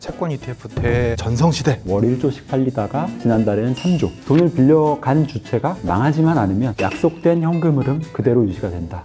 채권 ETF 대전성시대. 월 1조씩 팔리다가 지난달에는 3조. 돈을 빌려간 주체가 망하지만 않으면 약속된 현금 흐름 그대로 유지가 된다.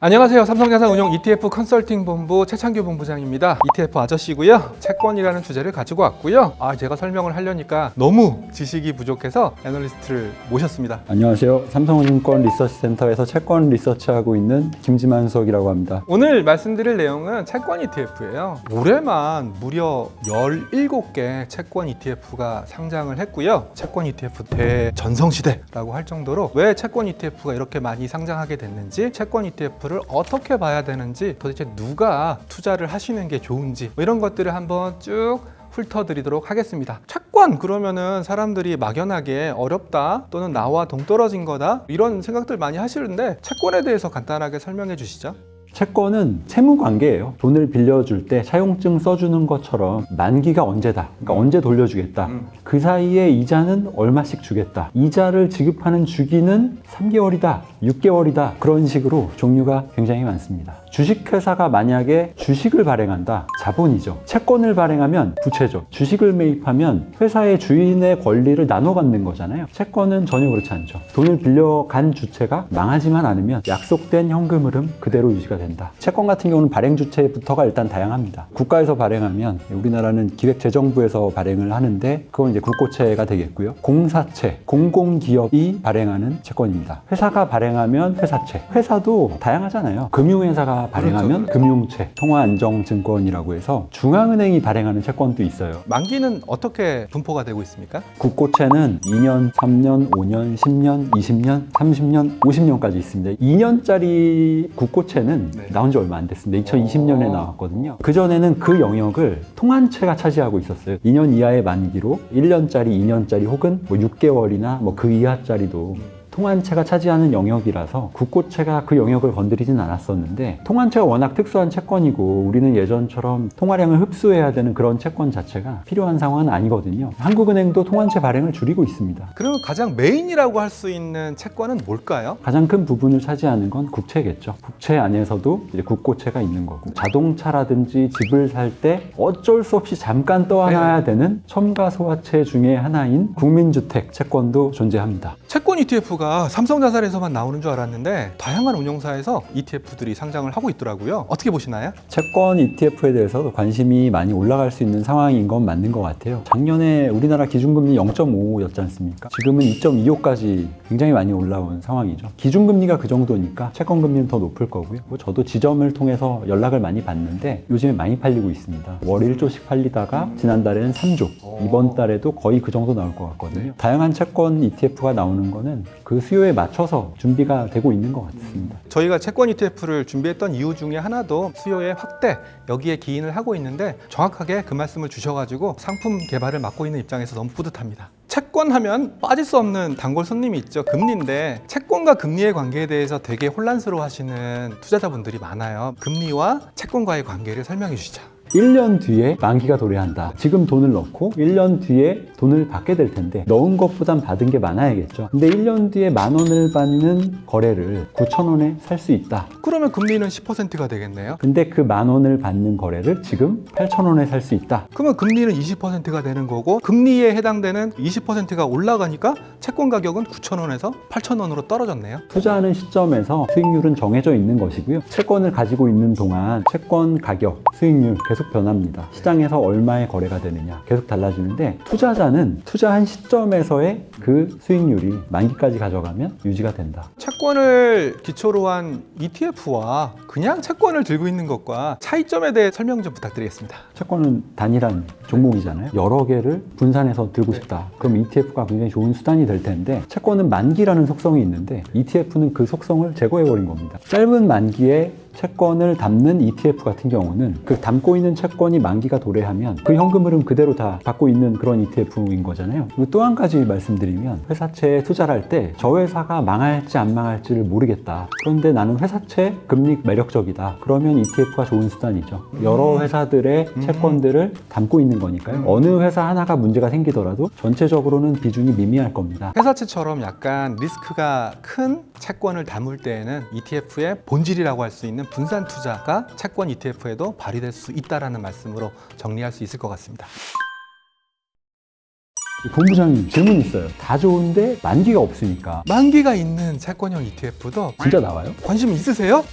안녕하세요. 삼성자산운용 ETF 컨설팅 본부 최창규 본부장입니다. ETF 아저씨고요. 채권이라는 주제를 가지고 왔고요. 제가 설명을 하려니까 너무 지식이 부족해서 애널리스트를 모셨습니다. 안녕하세요. 삼성증권 리서치센터에서 채권 리서치하고 있는 김지만 수석이라고 합니다. 오늘 말씀드릴 내용은 채권 ETF예요. 올해만 무려 17개 채권 ETF가 상장을 했고요. 채권 ETF 대전성시대라고 할 정도로 왜 채권 ETF가 이렇게 많이 상장하게 됐는지, 채권 ETF를 어떻게 봐야 되는지, 도대체 누가 투자를 하시는 게 좋은지, 이런 것들을 한번 쭉 훑어드리도록 하겠습니다. 채권 그러면은 사람들이 막연하게 어렵다 또는 나와 동떨어진 거다 이런 생각들 많이 하시는데, 채권에 대해서 간단하게 설명해 주시죠. 채권은 채무 관계예요. 돈을 빌려줄 때 차용증 써주는 것처럼 만기가 언제다, 그러니까 언제 돌려주겠다, 그 사이에 이자는 얼마씩 주겠다, 이자를 지급하는 주기는 3개월이다 6개월이다, 그런 식으로 종류가 굉장히 많습니다. 주식회사가 만약에 주식을 발행한다, 자본이죠. 채권을 발행하면 부채죠. 주식을 매입하면 회사의 주인의 권리를 나눠 갖는 거잖아요. 채권은 전혀 그렇지 않죠. 돈을 빌려간 주체가 망하지만 않으면 약속된 현금 흐름 그대로 유지가 된다. 채권 같은 경우는 발행 주체부터가 일단 다양합니다. 국가에서 발행하면, 우리나라는 기획재정부에서 발행을 하는데 그건 이제 국고채가 되겠고요. 공사채, 공공기업이 발행하는 채권입니다. 회사가 발행하면 회사채. 회사도 다양하잖아요. 금융회사가 발행하면 그렇죠. 금융채, 통화안정증권이라고 해서 중앙은행이 발행하는 채권도 있어요. 만기는 어떻게 분포가 되고 있습니까? 국고채는 2년, 3년, 5년, 10년, 20년, 30년, 50년까지 있습니다. 2년짜리 국고채는 나온 지 얼마 안 됐습니다. 2020년에 나왔거든요. 그전에는 그 영역을 통한채가 차지하고 있었어요. 2년 이하의 만기로 1년짜리, 2년짜리 혹은 6개월이나 그 이하짜리도 통한채가 차지하는 영역이라서 국고채가 그 영역을 건드리진 않았었는데, 통한채가 워낙 특수한 채권이고 우리는 예전처럼 통화량을 흡수해야 되는 그런 채권 자체가 필요한 상황은 아니거든요. 한국은행도 통한채 발행을 줄이고 있습니다. 그러면 가장 메인이라고 할 수 있는 채권은 뭘까요? 가장 큰 부분을 차지하는 건 국채겠죠. 국채 안에서도 이제 국고채가 있는 거고, 자동차라든지 집을 살 때 어쩔 수 없이 잠깐 떠안아야 되는 첨가소화채 중에 하나인 국민주택 채권도 존재합니다. 채권 ETF가 삼성자산에서만 나오는 줄 알았는데 다양한 운용사에서 ETF들이 상장을 하고 있더라고요. 어떻게 보시나요? 채권 ETF에 대해서도 관심이 많이 올라갈 수 있는 상황인 건 맞는 것 같아요. 작년에 우리나라 기준금리 0.5였지 않습니까? 지금은 2.25까지 굉장히 많이 올라온 상황이죠. 기준금리가 그 정도니까 채권금리는 더 높을 거고요. 저도 지점을 통해서 연락을 많이 받는데 요즘에 많이 팔리고 있습니다. 월 1조씩 팔리다가 지난달에는 3조, 이번 달에도 거의 그 정도 나올 것 같거든요. 다양한 채권 ETF가 나오는 거는 그 수요에 맞춰서 준비가 되고 있는 것 같습니다. 저희가 채권 ETF를 준비했던 이유 중에 하나도 수요의 확대, 여기에 기인을 하고 있는데 정확하게 그 말씀을 주셔가지고 상품 개발을 맡고 있는 입장에서 너무 뿌듯합니다. 채권 하면 빠질 수 없는 단골 손님이 있죠. 금리인데 채권과 금리의 관계에 대해서 되게 혼란스러워 하시는 투자자분들이 많아요. 금리와 채권과의 관계를 설명해 주시죠. 1년 뒤에 만기가 도래한다. 지금 돈을 넣고 1년 뒤에 돈을 받게 될 텐데 넣은 것보단 받은 게 많아야겠죠. 근데 1년 뒤에 10,000원을 받는 거래를 9,000원에 살 수 있다. 그러면 금리는 10%가 되겠네요. 근데 그 10,000원을 받는 거래를 지금 8,000원에 살 수 있다. 그러면 금리는 20%가 되는 거고, 금리에 해당되는 20%가 올라가니까 채권 가격은 9,000원에서 8,000원으로 떨어졌네요. 투자하는 시점에서 수익률은 정해져 있는 것이고요. 채권을 가지고 있는 동안 채권 가격, 수익률 계속 변합니다. 시장에서 얼마의 거래가 되느냐 계속 달라지는데, 투자자는 투자한 시점에서의 그 수익률이 만기까지 가져가면 유지가 된다. 채권을 기초로 한 ETF와 그냥 채권을 들고 있는 것과 차이점에 대해 설명 좀 부탁드리겠습니다. 채권은 단일한 종목이잖아요. 여러 개를 분산해서 들고 싶다. 그럼 ETF가 굉장히 좋은 수단이 될 텐데, 채권은 만기라는 속성이 있는데 ETF는 그 속성을 제거해버린 겁니다. 짧은 만기에 채권을 담는 ETF 같은 경우는 그 담고 있는 채권이 만기가 도래하면 그 현금 흐름 그대로 다 받고 있는 그런 ETF인 거잖아요. 그리고 또 한 가지 말씀드리면, 회사채에 투자를 할 때 저 회사가 망할지 안 망할지를 모르겠다. 그런데 나는 회사채 금리 매력적이다. 그러면 ETF가 좋은 수단이죠. 여러 회사들의 채권들을 담고 있는 거니까요. 어느 회사 하나가 문제가 생기더라도 전체적으로는 비중이 미미할 겁니다. 회사채처럼 약간 리스크가 큰 채권을 담을 때에는 ETF의 본질이라고 할 수 있는 있는 분산 투자가 채권 ETF에도 발휘될 수 있다라는 말씀으로 정리할 수 있을 것 같습니다. 본부장님 질문 있어요. 다 좋은데 만기가 없으니까 만기가 있는 채권형 ETF도 진짜 나와요? 관심 있으세요?